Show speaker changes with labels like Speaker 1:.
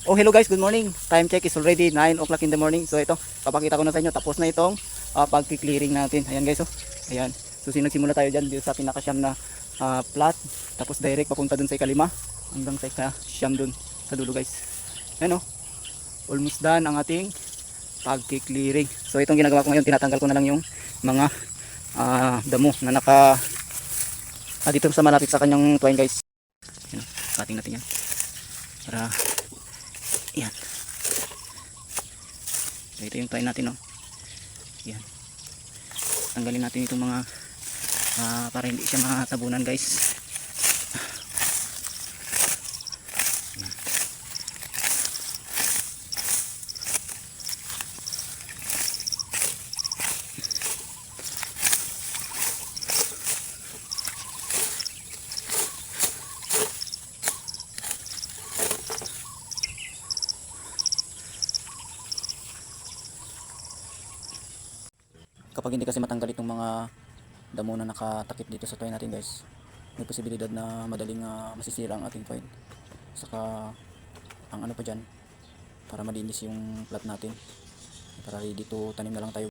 Speaker 1: Oh, hello guys, good morning. Time check is already 9 o'clock in the morning. So ito, papakita ko na sa inyo, tapos na itong pag-clearing natin. Ayan guys, oh. Ayan. So sinagsimula tayo dyan dito sa pinakasyam na plot. Tapos direct papunta dun sa ikalima. Hanggang sa ikasyam dun sa dulo guys. Ayan oh. Almost done ang ating pag-clearing. So itong ginagawa ko ngayon, tinatanggal ko na lang yung mga damo na dito sa malapit sa kanyang twine guys. Ayan, cutting natin yan. Para yan. So ito yung twine natin, no. Yan. Tanggalin natin itong mga para hindi siya matabunan, guys. Yan. Kapag hindi kasi matanggal itong mga damo na nakatakip dito sa twine natin guys, may posibilidad na madaling masisira ang ating twine. Saka ang ano pa dyan, para malinis yung plot natin, para ready to tanim na lang tayo.